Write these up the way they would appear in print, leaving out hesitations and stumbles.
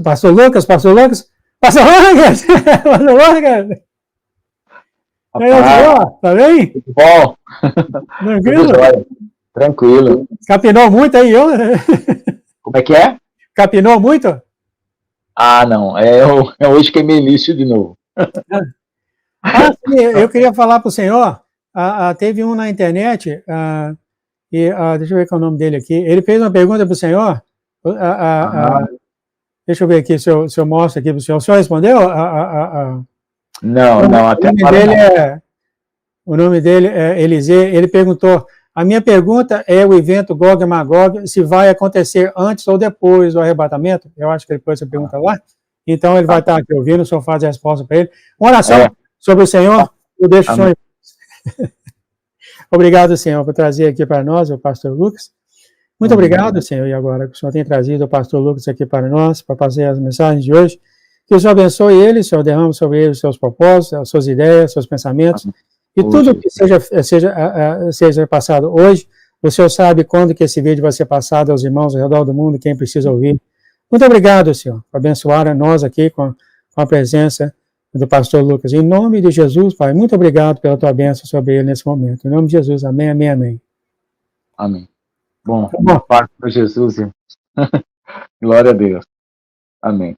Pastor Lucas, Pastor Lucas, Pastor Lucas, Pastor Lucas. Tá bem? Tudo bom? Tranquilo? Tranquilo. Capinou muito aí, eu? Como é que é? Capinou muito? Ah, não. Hoje queimei lixo de novo. Sim, eu queria falar para o senhor. Teve um na internet, deixa eu ver qual é o nome dele aqui. Ele fez uma pergunta para o senhor. Deixa eu ver aqui se eu mostro aqui para o senhor. O senhor respondeu? Não, até agora o nome dele é Eliseu. Ele perguntou: a minha pergunta é o evento Gog e Magog, se vai acontecer antes ou depois do arrebatamento? Eu acho que ele pôs essa pergunta lá. Então ele vai estar aqui ouvindo, o senhor faz a resposta para ele. Uma oração sobre o senhor, eu deixo o senhor. Obrigado, senhor, por trazer aqui para nós o pastor Lucas. Muito obrigado, senhor, e agora que o senhor tem trazido o pastor Lucas aqui para nós, para fazer as mensagens de hoje. Que o senhor abençoe ele, o senhor derrame sobre ele os seus propósitos, as suas ideias, os seus pensamentos, e tudo que seja passado hoje, o senhor sabe quando que esse vídeo vai ser passado aos irmãos ao redor do mundo, quem precisa ouvir. Muito obrigado, senhor, por abençoar a nós aqui com a presença do pastor Lucas. Em nome de Jesus, Pai, muito obrigado pela tua bênção sobre ele nesse momento. Em nome de Jesus, amém, amém, amém. Amém. Bom, paz para Jesus, irmão. Glória a Deus. Amém.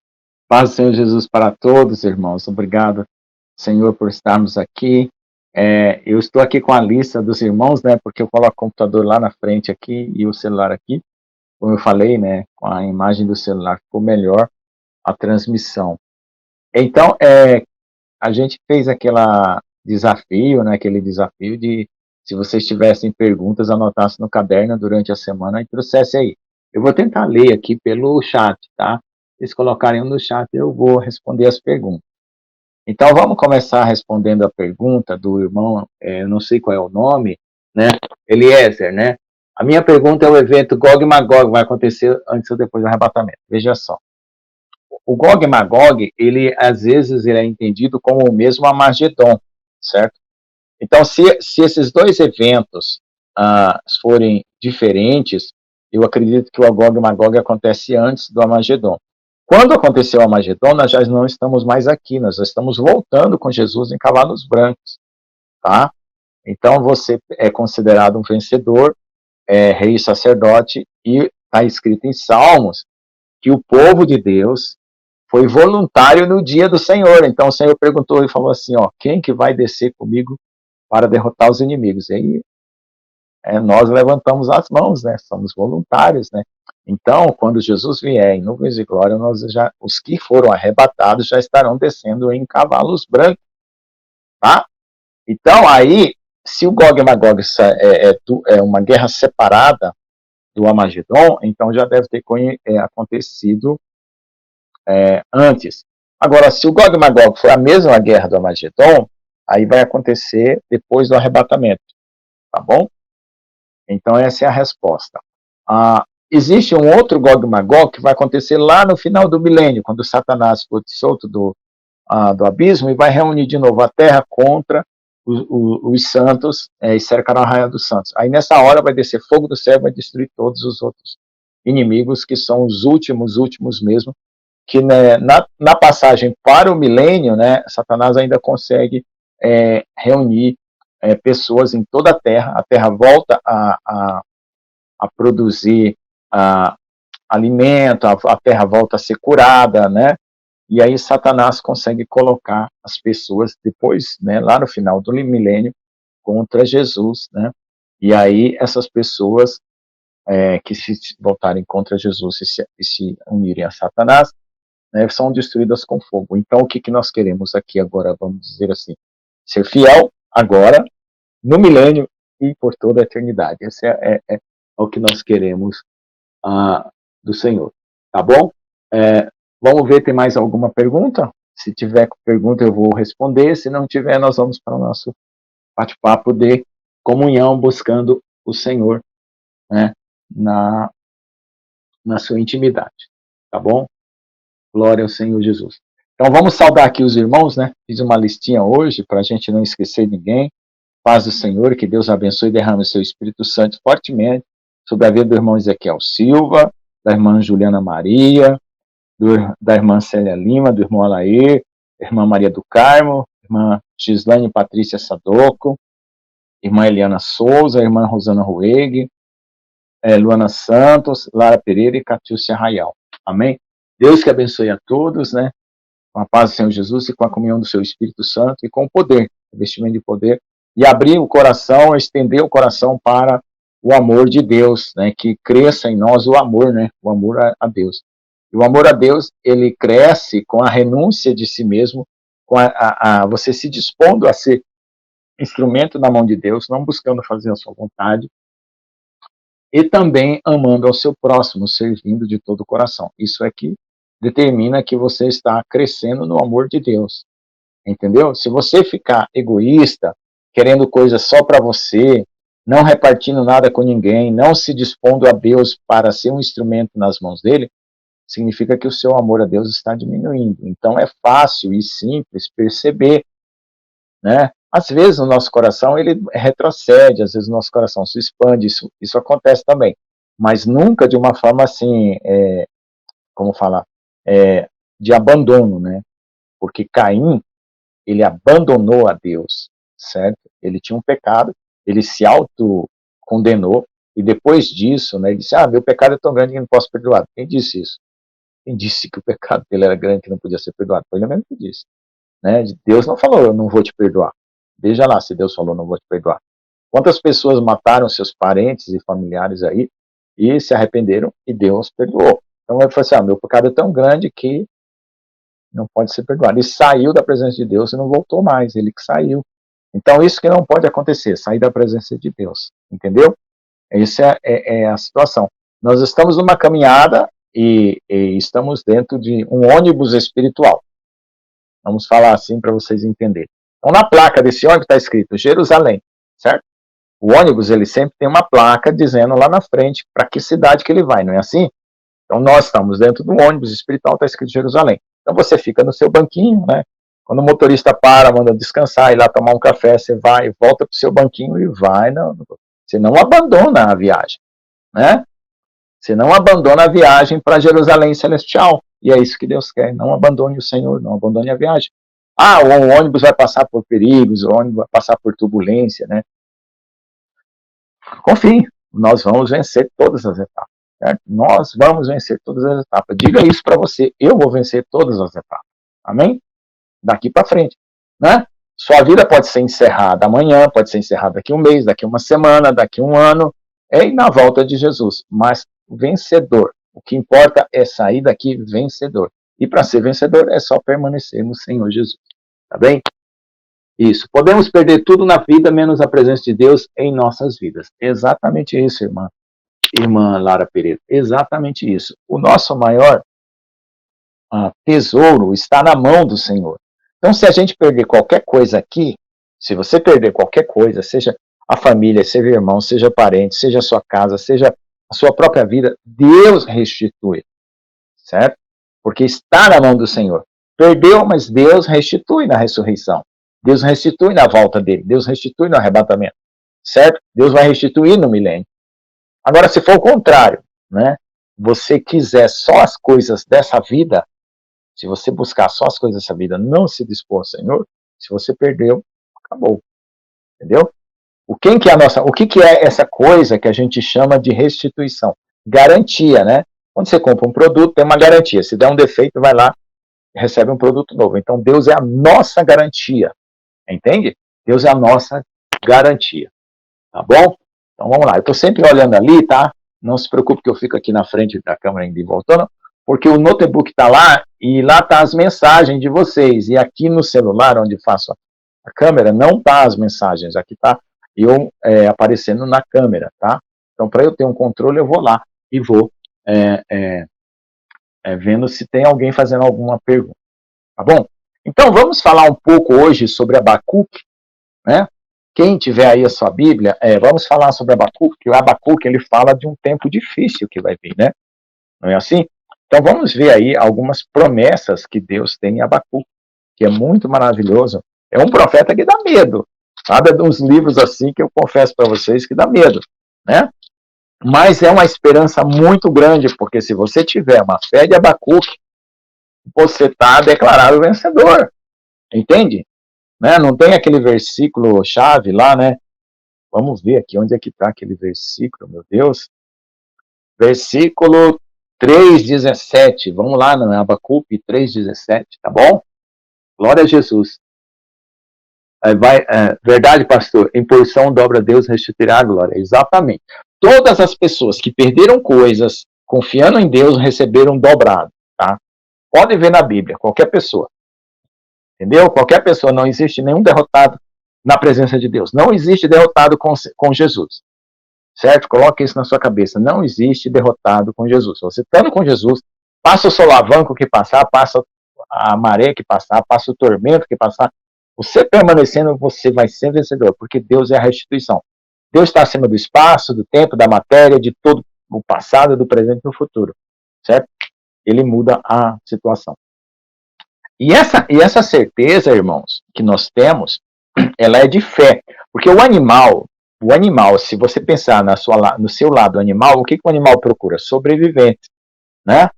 Paz do Senhor Jesus para todos, irmãos. Obrigado, Senhor, por estarmos aqui. Eu estou aqui com a lista dos irmãos, né, porque eu coloco o computador lá na frente aqui e o celular aqui. Como eu falei, né, com a imagem do celular ficou melhor a transmissão. Então, a gente fez aquele desafio de, se vocês tivessem perguntas, anotasse no caderno durante a semana e trouxesse aí. Eu vou tentar ler aqui pelo chat, tá? Se eles colocarem no chat, eu vou responder as perguntas. Então, vamos começar respondendo a pergunta do irmão, eu não sei qual é o nome, né? Eliezer, né? A minha pergunta é: o evento Gog e Magog vai acontecer antes ou depois do arrebatamento? Veja só. O Gog e Magog, às vezes, ele é entendido como o mesmo Armagedon, certo? Então, se esses dois eventos forem diferentes, eu acredito que o Gog e Magog acontece antes do Armagedon. Quando aconteceu o Armagedon, nós já não estamos mais aqui, nós já estamos voltando com Jesus em cavalos brancos, tá? Então, você é considerado um vencedor, rei e sacerdote, e está escrito em Salmos que o povo de Deus foi voluntário no dia do Senhor. Então, o Senhor perguntou e falou assim, quem que vai descer comigo para derrotar os inimigos? E aí, nós levantamos as mãos, né? Somos voluntários, né? Então, quando Jesus vier em nuvens de glória, os que foram arrebatados já estarão descendo em cavalos brancos, tá? Então, aí, se o Gog e Magog é uma guerra separada do Armagedon, então já deve ter acontecido antes. Agora, se o Gog e Magog for a mesma guerra do Armagedon, aí vai acontecer depois do arrebatamento, tá bom? Então, essa é a resposta. Existe um outro Gog e Magog que vai acontecer lá no final do milênio, quando Satanás for solto do abismo e vai reunir de novo a terra contra os santos e cercará a raia dos santos. Aí, nessa hora, vai descer fogo do céu e vai destruir todos os outros inimigos, que são os últimos mesmo, que, né, na passagem para o milênio, né, Satanás ainda consegue reunir pessoas em toda a terra volta a produzir alimento, a terra volta a ser curada, né, e aí Satanás consegue colocar as pessoas depois, né, lá no final do milênio, contra Jesus, né, e aí essas pessoas que se voltarem contra Jesus e se unirem a Satanás, né, são destruídas com fogo. Então, o que nós queremos aqui agora, vamos dizer assim, ser fiel agora, no milênio e por toda a eternidade. Esse é o que nós queremos do Senhor. Tá bom? Vamos ver, tem mais alguma pergunta? Se tiver pergunta, eu vou responder. Se não tiver, nós vamos para o nosso bate-papo de comunhão, buscando o Senhor, né, na sua intimidade. Tá bom? Glória ao Senhor Jesus. Então, vamos saudar aqui os irmãos, né? Fiz uma listinha hoje, para a gente não esquecer ninguém. Paz do Senhor, que Deus abençoe e derrame o seu Espírito Santo fortemente sobre a vida do irmão Ezequiel Silva, da irmã Juliana Maria, da irmã Célia Lima, do irmão Alair, irmã Maria do Carmo, irmã Gislaine Patrícia Sadoco, irmã Eliana Souza, irmã Rosana Rueg, Luana Santos, Lara Pereira e Catiúcia Raial. Amém? Deus que abençoe a todos, né? Com a paz do Senhor Jesus e com a comunhão do seu Espírito Santo e com o poder, investimento de poder, e abrir o coração, estender o coração para o amor de Deus, né? Que cresça em nós o amor, né? O amor a Deus. E o amor a Deus, ele cresce com a renúncia de si mesmo, com você se dispondo a ser instrumento na mão de Deus, não buscando fazer a sua vontade, e também amando ao seu próximo, servindo de todo o coração. Isso é que determina que você está crescendo no amor de Deus. Entendeu? Se você ficar egoísta, querendo coisas só para você, não repartindo nada com ninguém, não se dispondo a Deus para ser um instrumento nas mãos dele, significa que o seu amor a Deus está diminuindo. Então é fácil e simples perceber, né? Às vezes o nosso coração ele retrocede, às vezes o nosso coração se expande, isso acontece também, mas nunca de uma forma assim, como falar, de abandono, né? Porque Caim, ele abandonou a Deus, certo? Ele tinha um pecado, ele se autocondenou, e depois disso, né, ele disse, meu pecado é tão grande que não posso perdoar. Quem disse isso? Quem disse que o pecado dele era grande que não podia ser perdoado? Foi ele mesmo que disse. Né? Deus não falou, eu não vou te perdoar. Veja lá se Deus falou, não vou te perdoar. Quantas pessoas mataram seus parentes e familiares aí e se arrependeram e Deus perdoou? Então ele falou assim, meu pecado é tão grande que não pode ser perdoado. Ele saiu da presença de Deus e não voltou mais, ele que saiu. Então isso que não pode acontecer, sair da presença de Deus, entendeu? Essa é a situação. Nós estamos numa caminhada e estamos dentro de um ônibus espiritual. Vamos falar assim para vocês entenderem. Então, na placa desse ônibus está escrito Jerusalém, certo? O ônibus, ele sempre tem uma placa dizendo lá na frente para que cidade que ele vai, não é assim? Então, nós estamos dentro do ônibus espiritual, está escrito Jerusalém. Então, você fica no seu banquinho, né? Quando o motorista para, manda descansar, ir lá tomar um café, você vai, volta para o seu banquinho e vai. Você não abandona a viagem, né? Você não abandona a viagem para Jerusalém Celestial. E é isso que Deus quer. Não abandone o Senhor, não abandone a viagem. O ônibus vai passar por perigos, o ônibus vai passar por turbulência, né? Confie, nós vamos vencer todas as etapas. Certo? Nós vamos vencer todas as etapas. Diga isso para você, eu vou vencer todas as etapas. Amém? Daqui para frente, né? Sua vida pode ser encerrada amanhã, pode ser encerrada daqui um mês, daqui uma semana, daqui um ano, e na volta de Jesus. Mas vencedor. O que importa é sair daqui vencedor. E para ser vencedor é só permanecer no Senhor Jesus. Tá bem? Isso. Podemos perder tudo na vida, menos a presença de Deus em nossas vidas. Exatamente isso, irmã Lara Pereira. Exatamente isso. O nosso maior tesouro está na mão do Senhor. Então, se a gente perder qualquer coisa aqui, se você perder qualquer coisa, seja a família, seja irmão, seja parente, seja a sua casa, seja a sua própria vida, Deus restitui, certo? Porque está na mão do Senhor. Perdeu, mas Deus restitui na ressurreição. Deus restitui na volta dele. Deus restitui no arrebatamento, certo? Deus vai restituir no milênio. Agora, se for o contrário, né? Você quiser só as coisas dessa vida, se você buscar só as coisas dessa vida, não se dispor ao Senhor, se você perdeu, acabou. Entendeu? O que é essa coisa que a gente chama de restituição? Garantia, né? Quando você compra um produto, tem uma garantia. Se der um defeito, vai lá e recebe um produto novo. Então, Deus é a nossa garantia. Entende? Deus é a nossa garantia. Tá bom? Então, vamos lá. Eu estou sempre olhando ali, tá? Não se preocupe que eu fico aqui na frente da câmera ainda e voltando, porque o notebook está lá e lá tá as mensagens de vocês. E aqui no celular, onde faço a câmera, não tá as mensagens. Aqui tá eu aparecendo na câmera, tá? Então, para eu ter um controle, eu vou lá e vou vendo se tem alguém fazendo alguma pergunta. Tá bom? Então, vamos falar um pouco hoje sobre Abacuque, né? Quem tiver aí a sua Bíblia, vamos falar sobre Abacuque, que o Abacuque, ele fala de um tempo difícil que vai vir, né? Não é assim? Então, vamos ver aí algumas promessas que Deus tem em Abacuque, que é muito maravilhoso. É um profeta que dá medo, sabe? É de uns livros assim que eu confesso para vocês que dá medo, né? Mas é uma esperança muito grande, porque se você tiver uma fé de Abacuque, você está declarado vencedor. Entende? Né? Não tem aquele versículo chave lá, né? Vamos ver aqui, onde é que está aquele versículo, meu Deus? Versículo 3,17. Vamos lá, no Abacuque 3,17, tá bom? Glória a Jesus. Verdade, pastor, em porção dobra Deus, restituirá a glória. Exatamente. Todas as pessoas que perderam coisas, confiando em Deus, receberam dobrado, tá? Pode ver na Bíblia, qualquer pessoa. Entendeu? Qualquer pessoa, não existe nenhum derrotado na presença de Deus. Não existe derrotado com Jesus. Certo? Coloque isso na sua cabeça. Não existe derrotado com Jesus. Você estando com Jesus, passa o solavanco que passar, passa a maré que passar, passa o tormento que passar. Você permanecendo, você vai ser vencedor, porque Deus é a restituição. Deus está acima do espaço, do tempo, da matéria, de todo o passado, do presente e do futuro. Certo? Ele muda a situação. E essa certeza, irmãos, que nós temos, ela é de fé. Porque o animal, se você pensar no seu lado animal, o que o animal procura? Sobrevivente, né?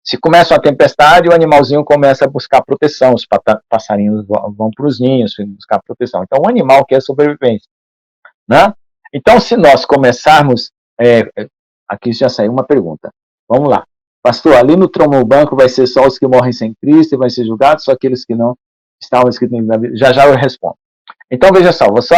Se começa uma tempestade, o animalzinho começa a buscar proteção, os passarinhos vão para os ninhos buscar proteção. Então, o animal quer sobrevivência, né? Então, se nós começarmos... aqui já saiu uma pergunta. Vamos lá. Pastor, ali no trono branco vai ser só os que morrem sem Cristo e vai ser julgado só aqueles que não estavam escritos na Bíblia? Já eu respondo. Então, veja só, vou só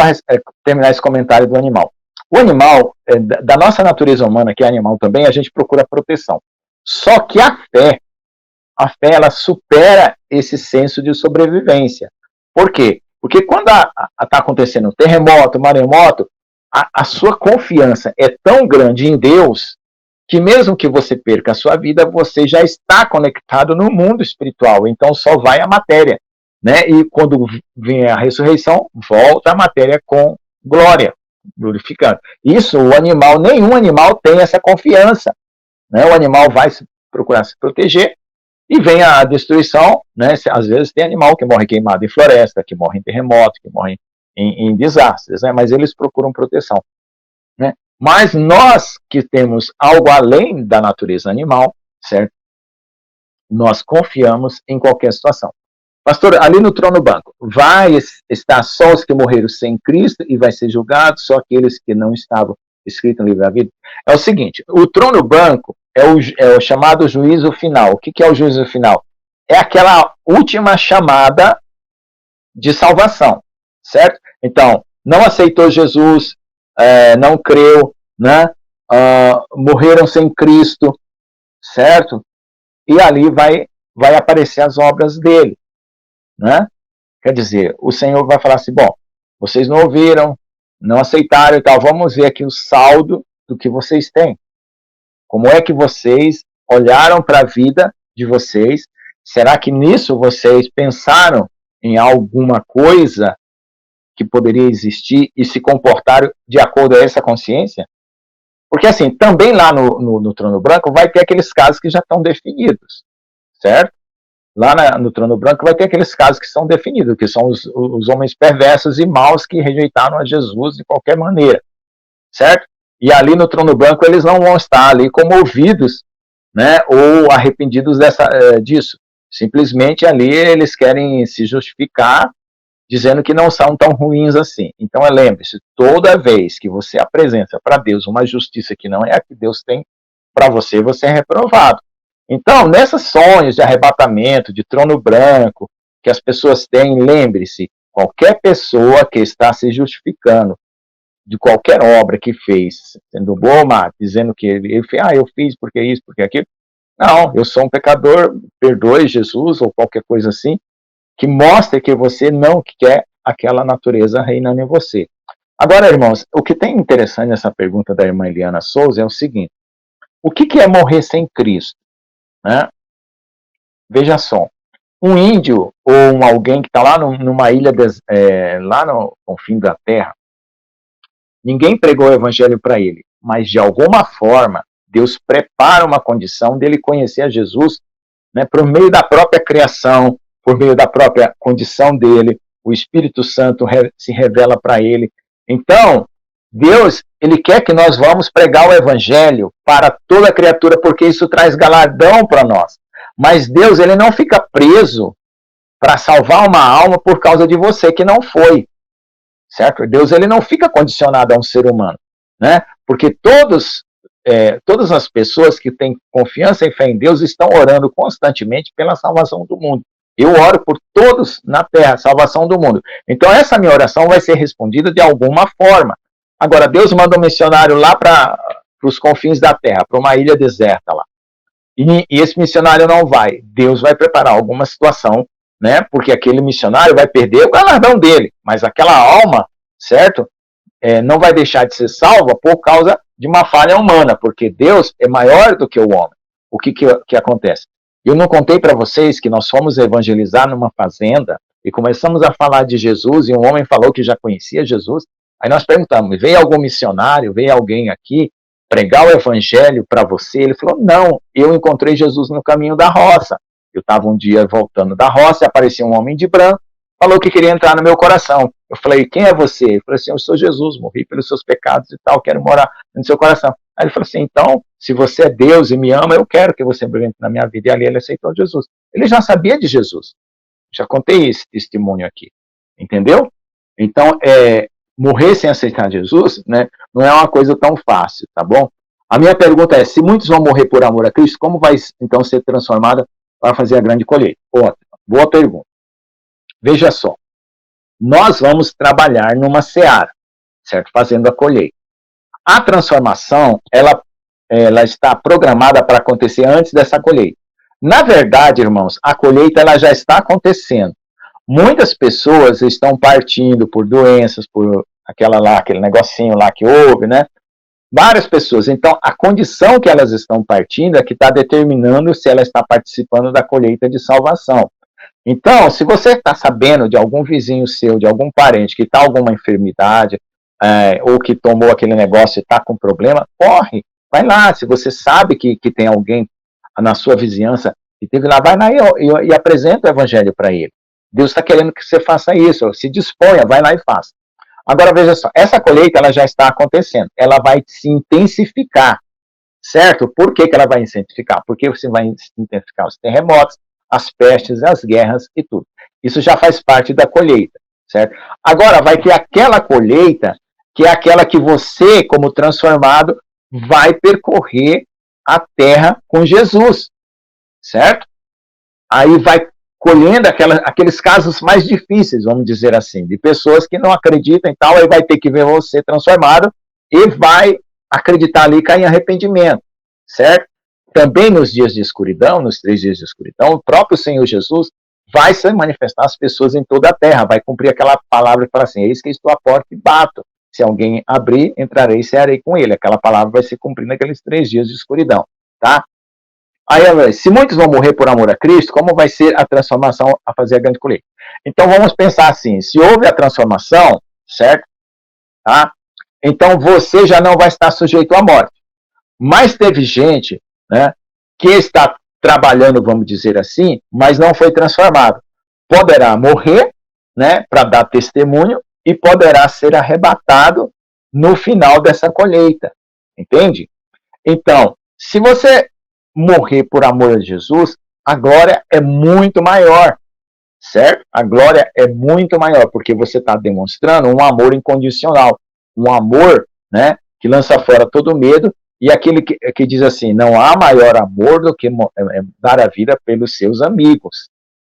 terminar esse comentário do animal. O animal, da nossa natureza humana, que é animal também, a gente procura proteção. Só que a fé, ela supera esse senso de sobrevivência. Por quê? Porque quando está acontecendo um terremoto, um maremoto, a sua confiança é tão grande em Deus, que mesmo que você perca a sua vida, você já está conectado no mundo espiritual, então só vai a matéria. Né? E quando vem a ressurreição, volta a matéria com glória, glorificando. Isso, nenhum animal tem essa confiança. Né? O animal vai procurar se proteger e vem a destruição. Né? Às vezes tem animal que morre queimado em floresta, que morre em terremoto, que morre em desastres, né? Mas eles procuram proteção. Né? Mas nós que temos algo além da natureza animal, certo? Nós confiamos em qualquer situação. Pastor, ali no trono branco, vai estar só os que morreram sem Cristo e vai ser julgado só aqueles que não estavam escritos no livro da vida? É o seguinte, o trono branco é o chamado juízo final. O que é o juízo final? É aquela última chamada de salvação, certo? Então, não aceitou Jesus, não creu, né? Morreram sem Cristo, certo? E ali vai aparecer as obras dele. Né? Quer dizer, o Senhor vai falar assim, bom, vocês não ouviram, não aceitaram e tal, vamos ver aqui o saldo do que vocês têm. Como é que vocês olharam para a vida de vocês? Será que nisso vocês pensaram em alguma coisa que poderia existir e se comportaram de acordo a essa consciência? Porque assim, também lá no trono branco vai ter aqueles casos que já estão definidos, certo? Lá no trono branco vai ter aqueles casos que são definidos, que são os homens perversos e maus que rejeitaram a Jesus de qualquer maneira, certo? E ali no trono branco eles não vão estar ali como ouvidos, né, ou arrependidos disso. Simplesmente ali eles querem se justificar dizendo que não são tão ruins assim. Então lembre-se, toda vez que você apresenta para Deus uma justiça que não é a que Deus tem para você, você é reprovado. Então, nesses sonhos de arrebatamento, de trono branco, que as pessoas têm, lembre-se, qualquer pessoa que está se justificando de qualquer obra que fez, sendo bom ou má, dizendo que ele fez, eu fiz porque isso, porque aquilo. Não, eu sou um pecador, perdoe Jesus, ou qualquer coisa assim, que mostra que você não quer aquela natureza reinando em você. Agora, irmãos, o que tem interessante nessa pergunta da irmã Eliana Souza é o seguinte, o que é morrer sem Cristo? Né? Veja só, um índio ou alguém que está lá numa ilha, lá no confim da terra, ninguém pregou o evangelho para ele, mas de alguma forma Deus prepara uma condição dele conhecer a Jesus, né, por meio da própria criação, por meio da própria condição dele, o Espírito Santo se revela para ele. Então, Deus, ele quer que nós vamos pregar o evangelho para toda criatura, porque isso traz galardão para nós. Mas Deus, ele não fica preso para salvar uma alma por causa de você que não foi, certo? Deus, ele não fica condicionado a um ser humano, né? Porque todas as pessoas que têm confiança e fé em Deus estão orando constantemente pela salvação do mundo. Eu oro por todos na terra, salvação do mundo. Então, essa minha oração vai ser respondida de alguma forma. Agora, Deus manda um missionário lá para os confins da terra, para uma ilha deserta lá. E esse missionário não vai. Deus vai preparar alguma situação, né? Porque aquele missionário vai perder o galardão dele, mas aquela alma, certo? Não vai deixar de ser salva por causa de uma falha humana, porque Deus é maior do que o homem. O que acontece? Eu não contei para vocês que nós fomos evangelizar numa fazenda e começamos a falar de Jesus e um homem falou que já conhecia Jesus. Aí nós perguntamos, veio algum missionário, veio alguém aqui pregar o evangelho para você? Ele falou, não, eu encontrei Jesus no caminho da roça. Eu estava um dia voltando da roça e apareceu um homem de branco, falou que queria entrar no meu coração. Eu falei, quem é você? Ele falou assim, eu sou Jesus, morri pelos seus pecados e tal, quero morar no seu coração. Aí ele falou assim, então, se você é Deus e me ama, eu quero que você entre na minha vida. E ali ele aceitou Jesus. Ele já sabia de Jesus. Já contei esse testemunho aqui. Entendeu? Então, morrer sem aceitar Jesus, né, não é uma coisa tão fácil, tá bom? A minha pergunta é, se muitos vão morrer por amor a Cristo, como vai então ser transformada para fazer a grande colheita? Boa pergunta. Veja só, nós vamos trabalhar numa seara, certo? Fazendo a colheita. A transformação, ela está programada para acontecer antes dessa colheita. Na verdade, irmãos, a colheita ela já está acontecendo. Muitas pessoas estão partindo por doenças, por aquele negocinho lá que houve, né? Várias pessoas. Então, a condição que elas estão partindo é que está determinando se ela está participando da colheita de salvação. Então, se você está sabendo de algum vizinho seu, de algum parente que está com alguma enfermidade, ou que tomou aquele negócio e está com problema, corre, vai lá. Se você sabe que tem alguém na sua vizinhança que teve lá, vai lá e apresenta o evangelho para ele. Deus está querendo que você faça isso, se disponha, vai lá e faça. Agora, veja só, essa colheita ela já está acontecendo, ela vai se intensificar, certo? Por que ela vai intensificar? Porque você vai intensificar os terremotos, as pestes, as guerras e tudo. Isso já faz parte da colheita, certo? Agora, vai ter aquela colheita, que é aquela que você, como transformado, vai percorrer a terra com Jesus, certo? Aí vai colhendo aqueles casos mais difíceis, vamos dizer assim, de pessoas que não acreditam e tal, aí vai ter que ver você transformado e vai acreditar ali e cair em arrependimento, certo? Também nos dias de escuridão, nos 3 dias de escuridão, o próprio Senhor Jesus vai se manifestar às pessoas em toda a terra, vai cumprir aquela palavra que fala assim, eis que estou à porta e bato, se alguém abrir, entrarei e cearei com ele. Aquela palavra vai se cumprir naqueles 3 dias de escuridão, tá? Aí, se muitos vão morrer por amor a Cristo, como vai ser a transformação a fazer a grande colheita? Então, vamos pensar assim, se houve a transformação, certo? Tá? Então, você já não vai estar sujeito à morte. Mas teve gente, né, que está trabalhando, vamos dizer assim, mas não foi transformado. Poderá morrer, né, para dar testemunho, e poderá ser arrebatado no final dessa colheita. Entende? Então, se você morrer por amor a Jesus, a glória é muito maior, certo? A glória é muito maior, porque você está demonstrando um amor incondicional, um amor, né, que lança fora todo medo, e aquele que diz assim, não há maior amor do que dar a vida pelos seus amigos,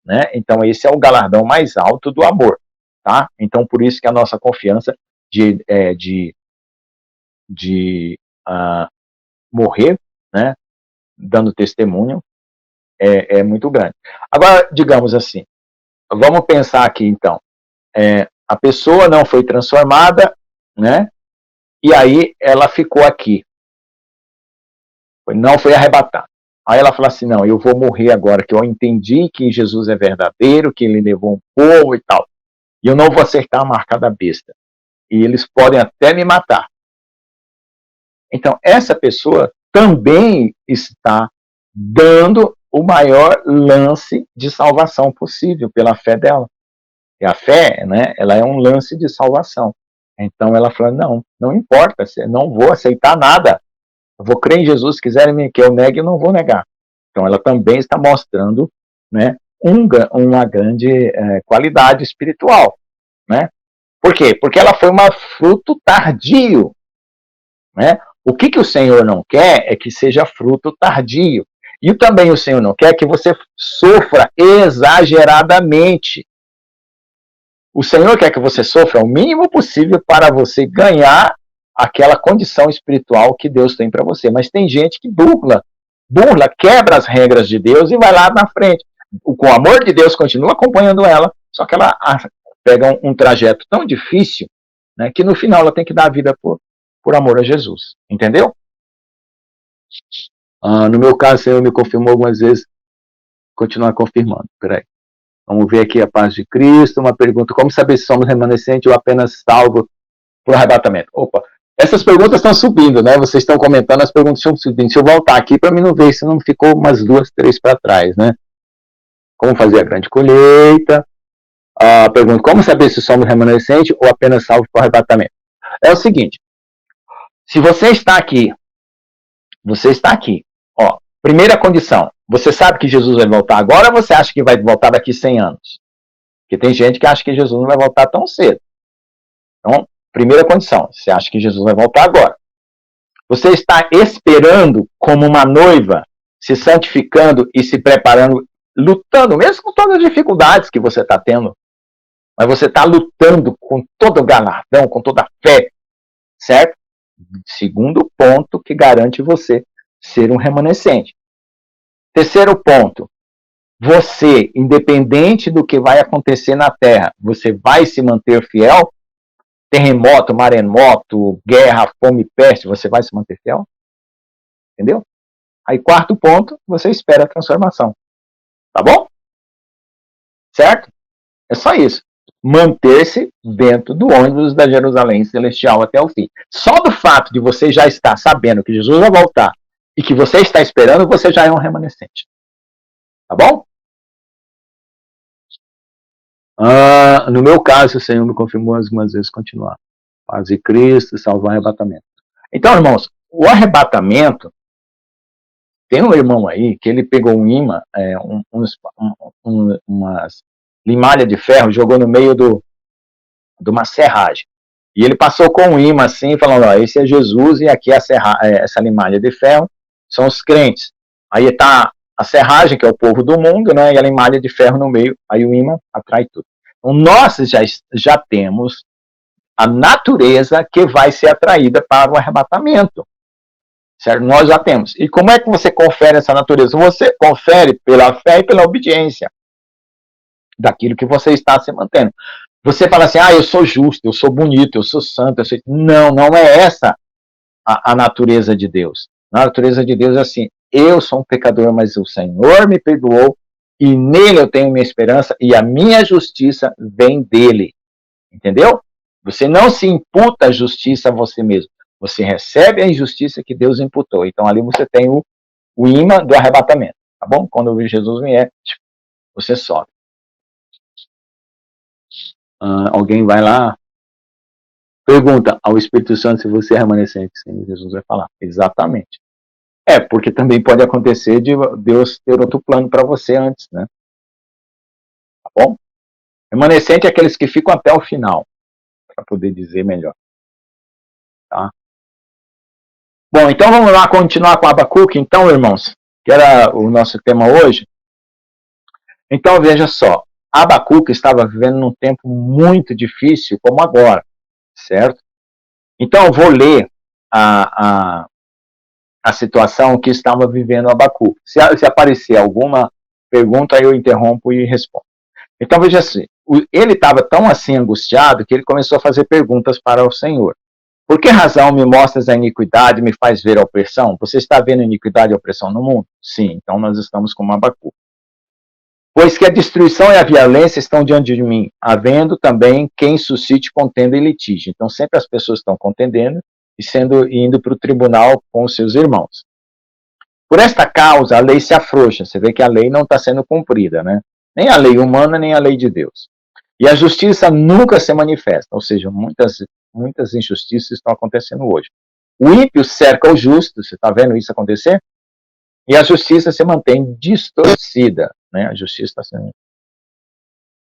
né? Então esse é o galardão mais alto do amor, tá? Então por isso que a nossa confiança de morrer, né, dando testemunho, é muito grande. Agora, digamos assim, vamos pensar aqui então, a pessoa não foi transformada, né, e aí ela ficou aqui, não foi arrebatada. Aí ela fala assim, não, eu vou morrer agora, que eu entendi que Jesus é verdadeiro, que ele levou um povo e tal, e eu não vou acertar a marca da besta, e eles podem até me matar. Então, essa pessoa também está dando o maior lance de salvação possível pela fé dela. E a fé, né, ela é um lance de salvação. Então ela fala, não importa, não vou aceitar nada. Eu vou crer em Jesus, se quiserem que eu negue, eu não vou negar. Então, ela também está mostrando, né, uma grande qualidade espiritual, né? Por quê? Porque ela foi um fruto tardio, né? O que o Senhor não quer é que seja fruto tardio. E também o Senhor não quer que você sofra exageradamente. O Senhor quer que você sofra o mínimo possível para você ganhar aquela condição espiritual que Deus tem para você. Mas tem gente que burla, quebra as regras de Deus e vai lá na frente. O amor de Deus continua acompanhando ela, só que ela pega um trajeto tão difícil, né, que no final ela tem que dar a vida por amor a Jesus. Entendeu? No meu caso, o Senhor me confirmou algumas vezes, continuar confirmando. Peraí. Vamos ver aqui a paz de Cristo. Uma pergunta: como saber se somos remanescentes ou apenas salvos por arrebatamento? Opa, essas perguntas estão subindo, né? Vocês estão comentando, as perguntas estão subindo. Deixa eu voltar aqui para mim não ver se não ficou umas 2, 3 para trás, né? Como fazer a grande colheita? Pergunta: como saber se somos remanescentes ou apenas salvos por arrebatamento? É o seguinte: se você está aqui, ó, primeira condição, você sabe que Jesus vai voltar agora ou você acha que vai voltar daqui 100 anos? Porque tem gente que acha que Jesus não vai voltar tão cedo. Então, primeira condição, você acha que Jesus vai voltar agora. Você está esperando como uma noiva, se santificando e se preparando, lutando, mesmo com todas as dificuldades que você está tendo. Mas você está lutando com todo o galardão, com toda a fé, certo? Segundo ponto que garante você ser um remanescente. Terceiro ponto, você, independente do que vai acontecer na Terra, você vai se manter fiel? Terremoto, maremoto, guerra, fome, peste, você vai se manter fiel? Entendeu? Aí, quarto ponto, você espera a transformação. Tá bom? Certo? É só isso. Manter-se dentro do ônibus da Jerusalém Celestial até o fim. Só do fato de você já estar sabendo que Jesus vai voltar e que você está esperando, você já é um remanescente. Tá bom? No meu caso, o Senhor me confirmou algumas vezes continuar. Paz de Cristo, salvar o arrebatamento. Então, irmãos, o arrebatamento, tem um irmão aí que ele pegou um imã, umas limalha de ferro, jogou no meio de uma serragem. E ele passou com um imã assim, falando: ó, esse é Jesus e aqui essa limalha de ferro são os crentes. Aí está a serragem, que é o povo do mundo, né, e a limalha de ferro no meio, aí o imã atrai tudo. Então, nós já temos a natureza que vai ser atraída para o arrebatamento. Certo? Nós já temos. E como é que você confere essa natureza? Você confere pela fé e pela obediência daquilo que você está se mantendo. Você fala assim: eu sou justo, eu sou bonito, eu sou santo. Não, não é essa a natureza de Deus. A natureza de Deus é assim: eu sou um pecador, mas o Senhor me perdoou e nele eu tenho minha esperança e a minha justiça vem dele. Entendeu? Você não se imputa a justiça a você mesmo. Você recebe a injustiça que Deus imputou. Então ali você tem o imã do arrebatamento. Tá bom? Quando Jesus vier, você sobe. Alguém vai lá, pergunta ao Espírito Santo se você é remanescente. Sim, Jesus vai falar. Exatamente. Porque também pode acontecer de Deus ter outro plano para você antes, né? Tá bom? Remanescente é aqueles que ficam até o final, para poder dizer melhor. Tá? Bom, então vamos lá continuar com Abacuque, então, irmãos, que era o nosso tema hoje. Então, veja só, Abacuque estava vivendo num tempo muito difícil, como agora, certo? Então, eu vou ler a situação que estava vivendo Abacuque. Se aparecer alguma pergunta, eu interrompo e respondo. Então, veja assim, ele estava tão assim angustiado que ele começou a fazer perguntas para o Senhor. Por que razão me mostras a iniquidade e me faz ver a opressão? Você está vendo a iniquidade e a opressão no mundo? Sim, então nós estamos como Abacuque. Pois que a destruição e a violência estão diante de mim, havendo também quem suscite contenda e litígio. Então sempre as pessoas estão contendendo e indo para o tribunal com os seus irmãos. Por esta causa a lei se afrouxa. Você vê que a lei não está sendo cumprida, né? Nem a lei humana, nem a lei de Deus. E a justiça nunca se manifesta, ou seja, muitas injustiças estão acontecendo hoje. O ímpio cerca o justo, você está vendo isso acontecer? E a justiça se mantém distorcida, né? A justiça está sendo...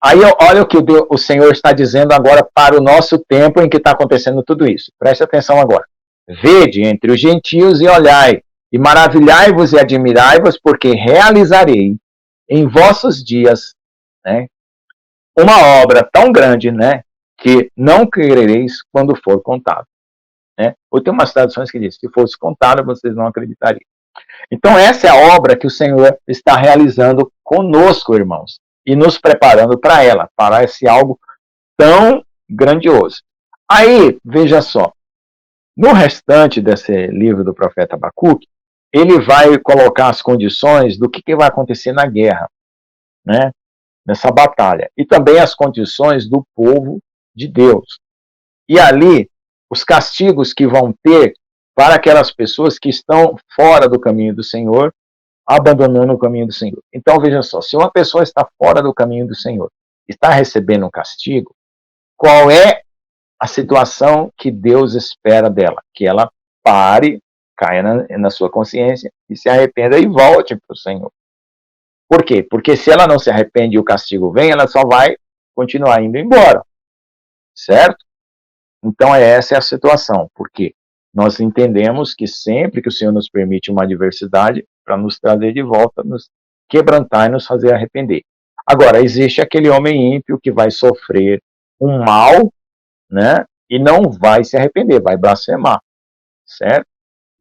Aí olha o que o Senhor está dizendo agora para o nosso tempo em que está acontecendo tudo isso. Preste atenção agora. Vede entre os gentios e olhai, e maravilhai-vos e admirai-vos, porque realizarei em vossos dias, né, uma obra tão grande, né, que não crereis quando for contado. Né? Ou tem umas traduções que diz, se fosse contado, vocês não acreditariam. Então essa é a obra que o Senhor está realizando conosco, irmãos, e nos preparando para ela, para esse algo tão grandioso. Aí, veja só, no restante desse livro do profeta Abacuque, ele vai colocar as condições do que vai acontecer na guerra, né? Nessa batalha. E também as condições do povo de Deus. E ali, os castigos que vão ter para aquelas pessoas que estão fora do caminho do Senhor, abandonando o caminho do Senhor. Então, veja só, se uma pessoa está fora do caminho do Senhor, está recebendo um castigo, qual é a situação que Deus espera dela? Que ela pare, caia na sua consciência e se arrependa e volte para o Senhor. Por quê? Porque se ela não se arrepende e o castigo vem, ela só vai continuar indo embora. Certo? Então essa é a situação. Por quê? Nós entendemos que sempre que o Senhor nos permite uma adversidade, para nos trazer de volta, nos quebrantar e nos fazer arrepender. Agora, existe aquele homem ímpio que vai sofrer um mal, né, e não vai se arrepender, vai blasfemar, certo?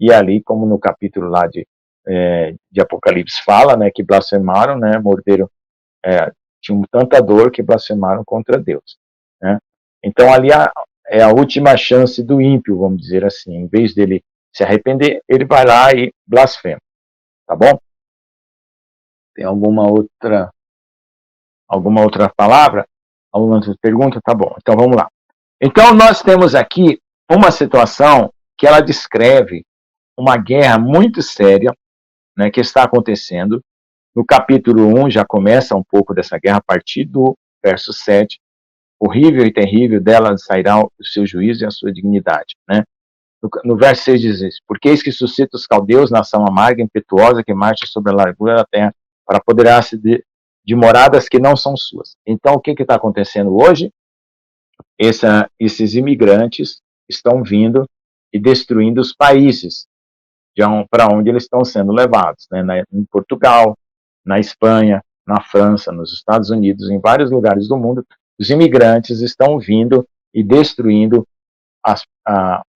E ali, como no capítulo lá de Apocalipse fala, né, que blasfemaram, né, morderam, tinham tanta dor que blasfemaram contra Deus, né? Então ali é a última chance do ímpio, vamos dizer assim. Em vez dele se arrepender, ele vai lá e blasfema, tá bom? Tem alguma outra palavra? Alguma outra pergunta? Tá bom, então vamos lá. Então nós temos aqui uma situação que ela descreve uma guerra muito séria, né, que está acontecendo. No capítulo 1 já começa um pouco dessa guerra a partir do verso 7. Horrível e terrível dela sairá o seu juízo e a sua dignidade, né? No verso 6 diz isso: porque eis que suscita os caldeus, nação amarga, impetuosa, que marcha sobre a largura da terra, para apoderar-se de moradas que não são suas. Então, o que está acontecendo hoje? Esses imigrantes estão vindo e destruindo os países para onde eles estão sendo levados, né? Em Portugal, na Espanha, na França, nos Estados Unidos, em vários lugares do mundo, os imigrantes estão vindo e destruindo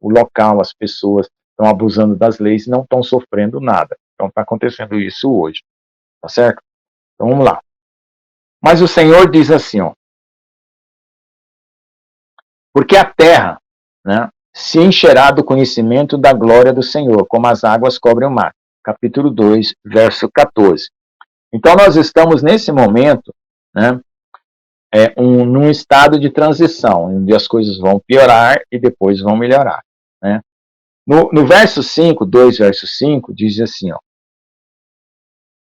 o local, as pessoas estão abusando das leis e não estão sofrendo nada. Então está acontecendo isso hoje, tá certo? Então vamos lá. Mas o Senhor diz assim, ó, porque a terra, né, se encherá do conhecimento da glória do Senhor, como as águas cobrem o mar. Capítulo 2, verso 14. Então nós estamos nesse momento, né, num estado de transição, onde as coisas vão piorar e depois vão melhorar, né? No verso 5, 2 verso 5, diz assim, ó,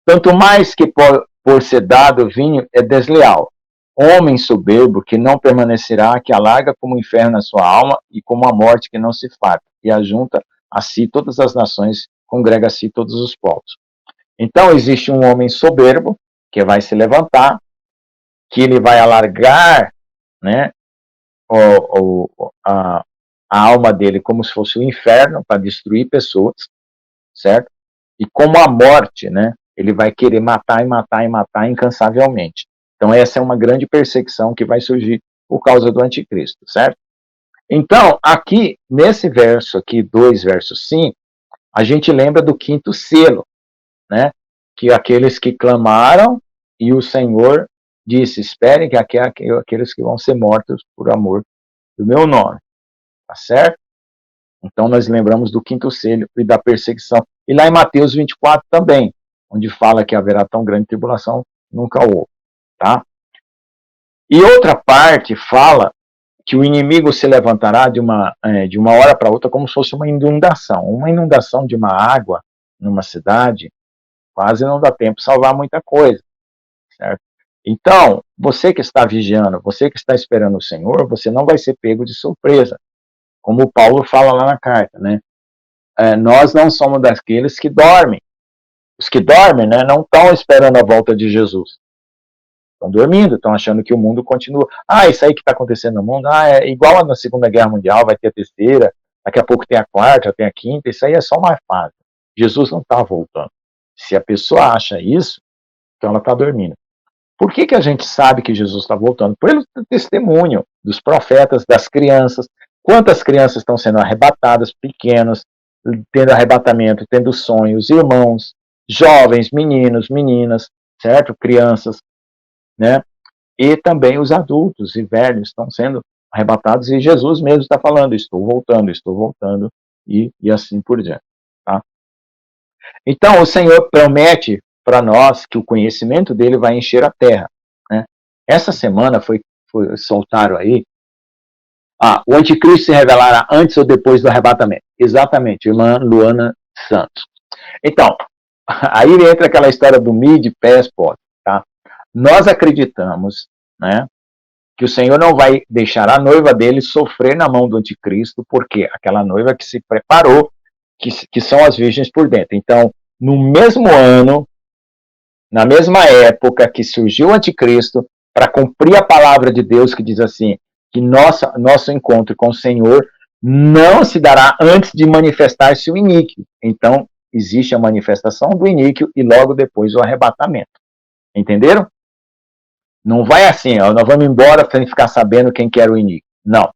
tanto mais que por ser dado vinho é desleal, homem soberbo que não permanecerá, que alarga como o inferno na sua alma e como a morte que não se farta, e ajunta a si todas as nações, congrega a si todos os povos. Então existe um homem soberbo que vai se levantar, que ele vai alargar, né, a alma dele como se fosse o inferno para destruir pessoas, certo? E como a morte, né, ele vai querer matar e matar e matar incansavelmente. Então essa é uma grande perseguição que vai surgir por causa do anticristo, certo? Então, aqui, nesse verso aqui, 2 verso 5, a gente lembra do quinto selo, né? Que aqueles que clamaram e o Senhor disse, esperem que aqueles que vão ser mortos por amor do meu nome, tá certo? Então nós lembramos do quinto selo e da perseguição. E lá em Mateus 24 também, onde fala que haverá tão grande tribulação, nunca houve, tá? E outra parte fala que o inimigo se levantará de uma hora para outra como se fosse uma inundação. Uma inundação de uma água numa cidade quase não dá tempo de salvar muita coisa, certo? Então, você que está vigiando, você que está esperando o Senhor, você não vai ser pego de surpresa. Como o Paulo fala lá na carta, né? Nós não somos daqueles que dormem, Os que dormem, né, não estão esperando a volta de Jesus. Estão dormindo, estão achando que o mundo continua. Ah, isso aí que está acontecendo no mundo, é igual na Segunda Guerra Mundial, vai ter a terceira, daqui a pouco tem a quarta, tem a quinta, isso aí é só uma fase. Jesus não está voltando. Se a pessoa acha isso, então ela está dormindo. Por que a gente sabe que Jesus está voltando? Pelo testemunho dos profetas, das crianças. Quantas crianças estão sendo arrebatadas, pequenas, tendo arrebatamento, tendo sonhos, irmãos, jovens, meninos, meninas, certo? Crianças, né? E também os adultos e velhos estão sendo arrebatados, e Jesus mesmo está falando, estou voltando, e assim por diante. Tá? Então, o Senhor promete para nós que o conhecimento dele vai encher a terra. Né? Essa semana soltaram aí, o anticristo se revelará antes ou depois do arrebatamento. Exatamente, irmã Luana Santos. Então, aí entra aquela história do mid, pés, pós. Tá? Nós acreditamos, né, que o Senhor não vai deixar a noiva dele sofrer na mão do anticristo, porque aquela noiva que se preparou, que são as virgens por dentro. Então, no mesmo ano, na mesma época que surgiu o anticristo, para cumprir a palavra de Deus que diz assim, que nosso encontro com o Senhor não se dará antes de manifestar-se o iníquo. Então, existe a manifestação do iníquo e logo depois o arrebatamento. Entenderam? Não vai assim, nós vamos embora sem ficar sabendo quem que era o iníquo. Não.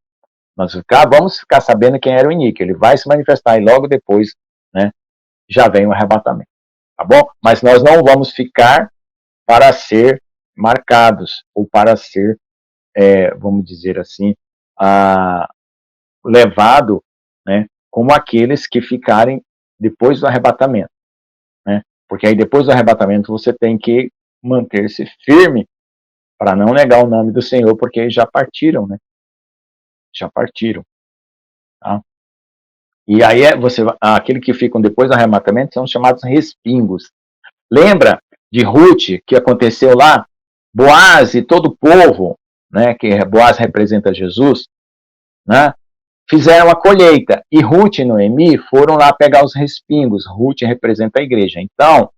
Nós vamos ficar sabendo quem era o iníquo. Ele vai se manifestar e logo depois, né, já vem o arrebatamento. Tá bom? Mas nós não vamos ficar para ser marcados, ou para ser, vamos dizer assim, levado, né, como aqueles que ficarem depois do arrebatamento. Né? Porque aí depois do arrebatamento você tem que manter-se firme para não negar o nome do Senhor, porque eles já partiram, né? Já partiram. Tá? E aí aqueles que ficam depois do arrebatamento são chamados respingos. Lembra de Ruth, que aconteceu lá? Boaz e todo o povo, né, que Boaz representa Jesus, né, fizeram a colheita. E Ruth e Noemi foram lá pegar os respingos. Ruth representa a igreja. Então,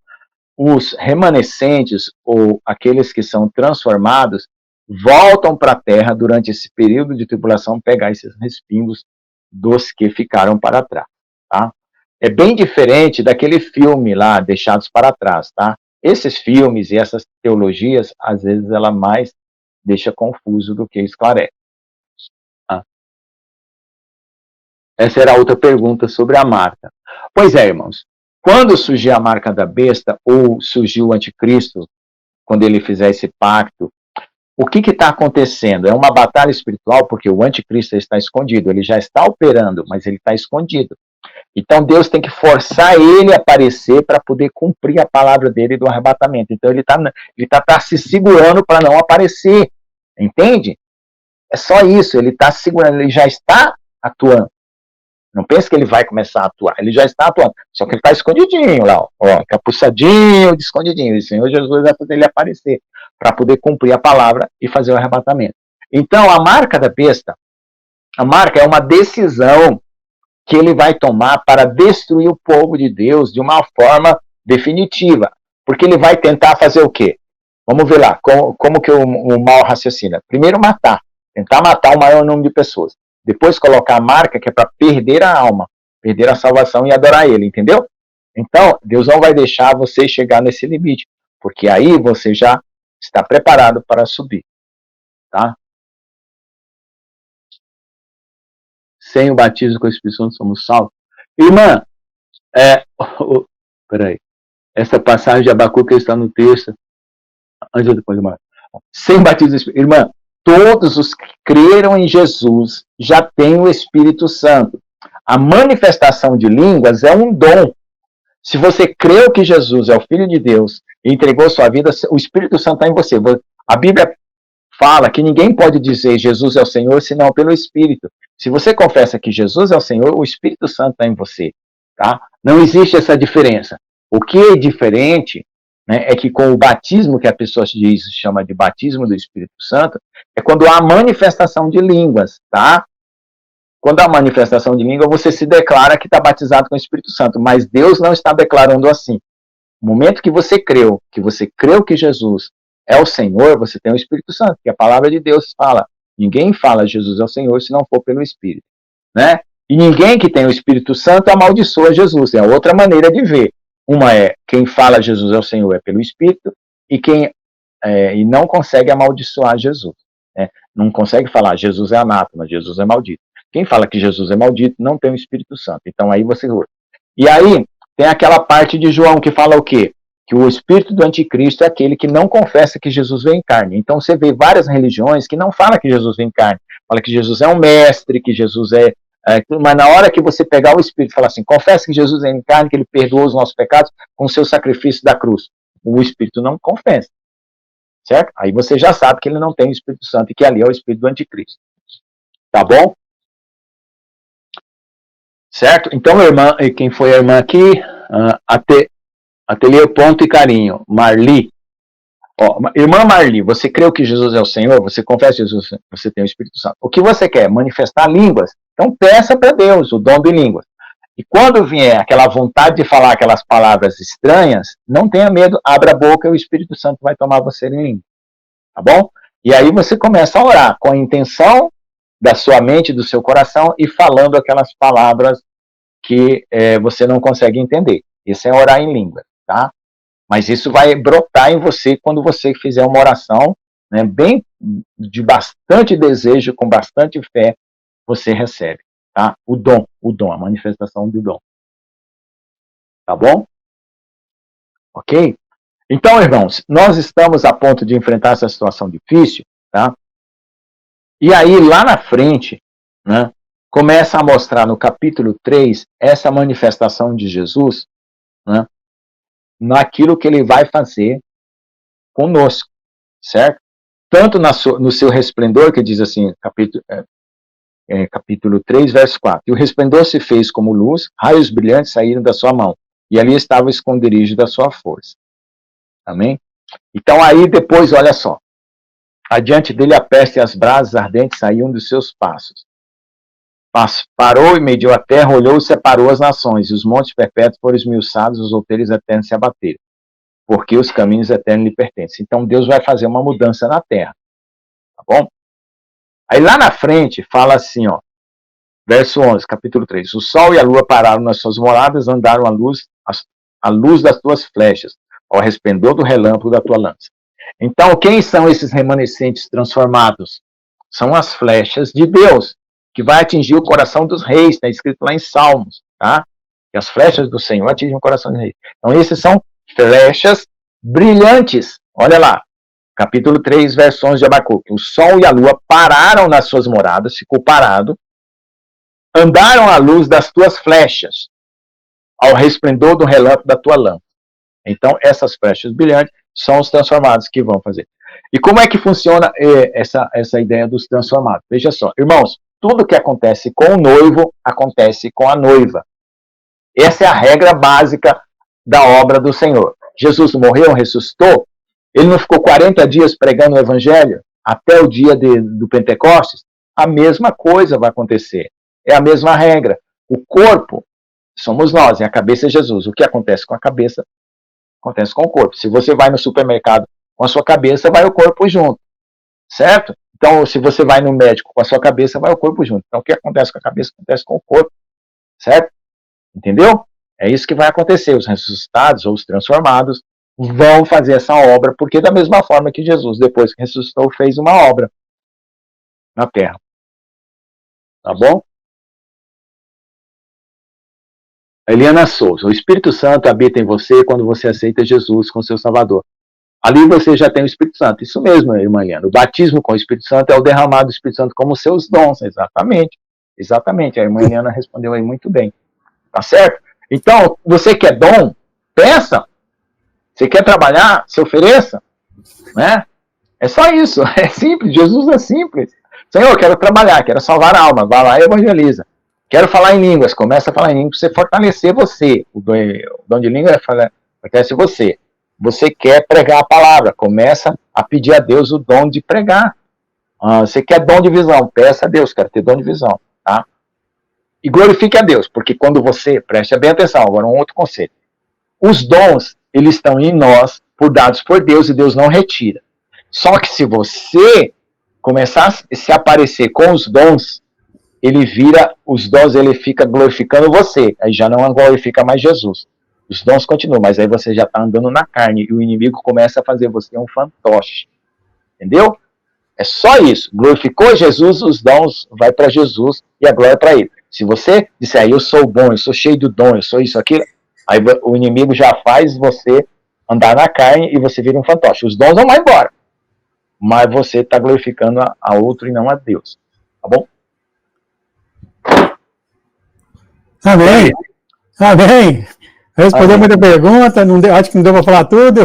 os remanescentes, ou aqueles que são transformados, voltam para a terra durante esse período de tribulação pegar esses respingos dos que ficaram para trás. Tá? É bem diferente daquele filme lá, Deixados para Trás, tá? Esses filmes e essas teologias, às vezes, ela mais deixa confuso do que esclarece. Tá? Essa era a outra pergunta sobre a marca. Pois é, irmãos, quando surgir a marca da besta, ou surgir o anticristo, quando ele fizer esse pacto, o que está acontecendo? É uma batalha espiritual, porque o anticristo está escondido, ele já está operando, mas ele está escondido. Então Deus tem que forçar ele a aparecer para poder cumprir a palavra dele do arrebatamento. Então ele tá se segurando para não aparecer, entende? É só isso, ele está segurando, ele já está atuando. Não pense que ele vai começar a atuar, ele já está atuando, só que ele está escondidinho lá, capuçadinho, de escondidinho. O Senhor Jesus vai fazer ele aparecer para poder cumprir a palavra e fazer o arrebatamento. Então a marca da besta, a marca é uma decisão que ele vai tomar para destruir o povo de Deus de uma forma definitiva. Porque ele vai tentar fazer o quê? Vamos ver lá, como que o mal raciocina. Primeiro matar, tentar matar o maior número de pessoas. Depois colocar a marca, que é para perder a alma, perder a salvação e adorar ele, entendeu? Então, Deus não vai deixar você chegar nesse limite, porque aí você já está preparado para subir. Tá? Sem o batismo com o Espírito Santo somos salvos. Irmã, peraí. Essa passagem de Abacuque está no texto. Antes ou depois, irmã? Sem batismo do Espírito. Irmã, todos os que creram em Jesus já têm o Espírito Santo. A manifestação de línguas é um dom. Se você creu que Jesus é o Filho de Deus e entregou sua vida, o Espírito Santo está em você. A Bíblia fala que ninguém pode dizer Jesus é o Senhor senão pelo Espírito. Se você confessa que Jesus é o Senhor, o Espírito Santo está em você. Tá? Não existe essa diferença. O que é diferente, né, é que com o batismo que a pessoa chama de batismo do Espírito Santo, é quando há manifestação de línguas. Tá? Quando há manifestação de língua, você se declara que está batizado com o Espírito Santo, mas Deus não está declarando assim. No momento que você creu que Jesus é o Senhor, você tem o Espírito Santo, que a palavra de Deus fala. Ninguém fala Jesus é o Senhor se não for pelo Espírito, né? E ninguém que tem o Espírito Santo amaldiçoa Jesus. É outra maneira de ver. Uma é quem fala Jesus é o Senhor é pelo Espírito e quem e não consegue amaldiçoar Jesus, né? Não consegue falar Jesus é anátema, Jesus é maldito. Quem fala que Jesus é maldito não tem o Espírito Santo. Então aí você... E aí tem aquela parte de João que fala o quê? Que o espírito do anticristo é aquele que não confessa que Jesus veio em carne. Então você vê várias religiões que não falam que Jesus veio em carne. Fala que Jesus é um mestre, que Jesus mas na hora que você pegar o espírito e falar assim, confessa que Jesus veio em carne, que ele perdoou os nossos pecados com o seu sacrifício da cruz. O espírito não confessa. Certo? Aí você já sabe que ele não tem o Espírito Santo e que ali é o espírito do anticristo. Tá bom? Certo? Então, irmã, quem foi a irmã aqui? Ateliê Ponto e Carinho. Marli. Ó, irmã Marli, você creu que Jesus é o Senhor? Você confessa que Jesus, você tem o Espírito Santo. O que você quer? Manifestar línguas? Então peça para Deus o dom de línguas. E quando vier aquela vontade de falar aquelas palavras estranhas, não tenha medo, abra a boca e o Espírito Santo vai tomar você em língua. Tá bom? E aí você começa a orar com a intenção da sua mente, do seu coração, e falando aquelas palavras que você não consegue entender. Isso é orar em língua, tá? Mas isso vai brotar em você quando você fizer uma oração, né, bem de bastante desejo, com bastante fé, você recebe, tá? O dom, a manifestação do dom. Tá bom? Ok? Então, irmãos, nós estamos a ponto de enfrentar essa situação difícil, tá? E aí, lá na frente, né, começa a mostrar no capítulo 3 essa manifestação de Jesus, né, naquilo que ele vai fazer conosco, certo? Tanto no seu resplendor, que diz assim, capítulo 3, verso 4. E o resplendor se fez como luz, raios brilhantes saíram da sua mão, e ali estava o esconderijo da sua força. Amém? Então aí depois, olha só. Adiante dele a peste e as brasas ardentes saíam dos seus passos. Parou e mediu a terra, olhou e separou as nações, e os montes perpétuos foram esmiuçados, os outeiros eternos se abateram, porque os caminhos eternos lhe pertencem. Então Deus vai fazer uma mudança na terra. Tá bom? Aí lá na frente fala assim, ó, verso 11, capítulo 3. O sol e a lua pararam nas suas moradas, andaram à luz das tuas flechas, ao resplendor do relâmpago da tua lança. Então, quem são esses remanescentes transformados? São as flechas de Deus, que vai atingir o coração dos reis, está escrito lá em Salmos, tá? Que as flechas do Senhor atingem o coração dos reis. Então, esses são flechas brilhantes. Olha lá, capítulo 3, verso 11 de Abacuque. O sol e a lua pararam nas suas moradas, ficou parado, andaram à luz das tuas flechas, ao resplendor do relâmpago da tua lâmpada. Então, essas flechas brilhantes são os transformados que vão fazer. E como é que funciona essa ideia dos transformados? Veja só, irmãos, tudo que acontece com o noivo, acontece com a noiva. Essa é a regra básica da obra do Senhor. Jesus morreu, ressuscitou, ele não ficou 40 dias pregando o evangelho, até o dia do Pentecostes, a mesma coisa vai acontecer. É a mesma regra. O corpo somos nós, e a cabeça é Jesus. O que acontece com a cabeça, acontece com o corpo. Se você vai no supermercado com a sua cabeça, vai o corpo junto. Certo? Então, se você vai no médico com a sua cabeça, vai o corpo junto. Então, o que acontece com a cabeça, acontece com o corpo. Certo? Entendeu? É isso que vai acontecer. Os ressuscitados ou os transformados vão fazer essa obra, porque da mesma forma que Jesus, depois que ressuscitou, fez uma obra na terra. Tá bom? Eliana Souza, o Espírito Santo habita em você quando você aceita Jesus como seu Salvador. Ali você já tem o Espírito Santo. Isso mesmo, irmã Eliana. O batismo com o Espírito Santo é o derramado do Espírito Santo como seus dons. Exatamente. Exatamente. A irmã Eliana respondeu aí muito bem. Tá certo? Então, você quer dom? Peça. Você quer trabalhar? Se ofereça. Né? É só isso. É simples. Jesus é simples. Senhor, eu quero trabalhar, quero salvar a alma. Vá lá e evangeliza. Quero falar em línguas. Começa a falar em línguas para você fortalecer você. O dom de língua fortalece você. Você quer pregar a palavra. Começa a pedir a Deus o dom de pregar. Você quer dom de visão. Peça a Deus, quero ter dom de visão. Tá? E glorifique a Deus. Porque quando você... Preste bem atenção. Agora um outro conceito. Os dons eles estão em nós, dados por Deus, e Deus não retira. Só que se você começar a se aparecer com os dons, os dons ele fica glorificando você, aí já não glorifica mais Jesus. Os dons continuam, mas aí você já está andando na carne, e o inimigo começa a fazer você um fantoche. Entendeu? É só isso. Glorificou Jesus, os dons vai para Jesus e a glória para ele. Se você disser, eu sou bom, eu sou cheio do dom, eu sou isso, aquilo, aí o inimigo já faz você andar na carne e você vira um fantoche. Os dons não vão embora, mas você está glorificando a outro e não a Deus. Tá bom? Amém. Amém. Respondeu muita pergunta, acho que não deu para falar tudo.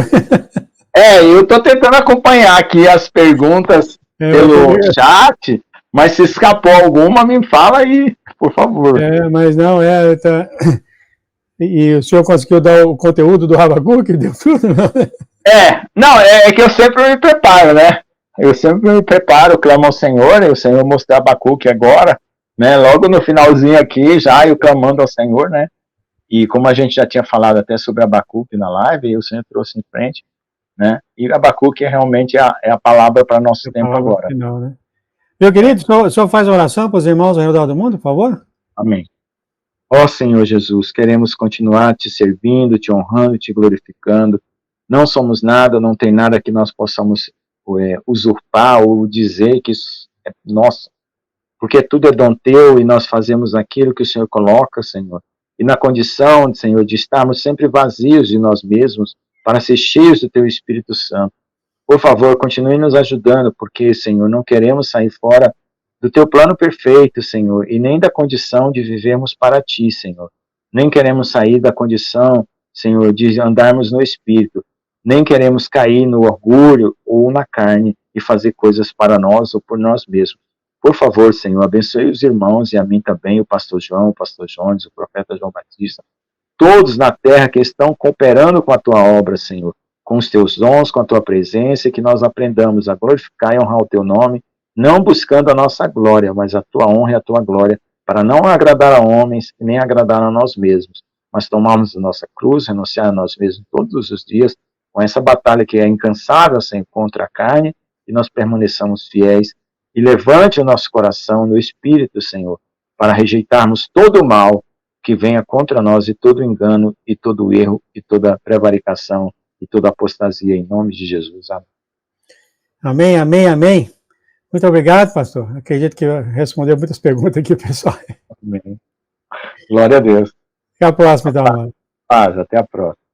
Eu estou tentando acompanhar aqui as perguntas pelo chat, mas se escapou alguma, me fala aí, por favor. Mas não, E o senhor conseguiu dar o conteúdo do Abacuque? Deu tudo? Não, é que eu sempre me preparo, né? Eu sempre me preparo, clamo ao Senhor, e o Senhor mostrou Abacuque agora, né? Logo no finalzinho aqui, já eu clamando ao Senhor, né? E como a gente já tinha falado até sobre Abacuque na live, o Senhor trouxe em frente, né? E Abacuque realmente é a palavra para nosso tempo agora. Final, né? Meu querido, o senhor faz oração para os irmãos ao redor do mundo, por favor? Amém. Ó Senhor Jesus, queremos continuar te servindo, te honrando, te glorificando. Não somos nada, não tem nada que nós possamos usurpar ou dizer que isso é nosso, porque tudo é dom teu e nós fazemos aquilo que o Senhor coloca, Senhor. E na condição, Senhor, de estarmos sempre vazios de nós mesmos para ser cheios do teu Espírito Santo. Por favor, continue nos ajudando, porque, Senhor, não queremos sair fora do teu plano perfeito, Senhor, e nem da condição de vivermos para ti, Senhor. Nem queremos sair da condição, Senhor, de andarmos no Espírito. Nem queremos cair no orgulho ou na carne e fazer coisas para nós ou por nós mesmos. Por favor, Senhor, abençoe os irmãos e a mim também, o pastor João, o pastor Jones, o profeta João Batista, todos na terra que estão cooperando com a tua obra, Senhor, com os teus dons, com a tua presença, e que nós aprendamos a glorificar e honrar o teu nome, não buscando a nossa glória, mas a tua honra e a tua glória, para não agradar a homens e nem agradar a nós mesmos, mas tomarmos a nossa cruz, renunciar a nós mesmos todos os dias, com essa batalha que é incansável, Senhor, contra a carne, e nós permaneçamos fiéis, e levante o nosso coração no Espírito, Senhor, para rejeitarmos todo o mal que venha contra nós, e todo engano, e todo erro, e toda prevaricação, e toda apostasia, em nome de Jesus. Amém. Amém, amém, amém. Muito obrigado, pastor. Acredito que respondeu muitas perguntas aqui, pessoal. Amém. Glória a Deus. Até a próxima, então. Paz, até a próxima.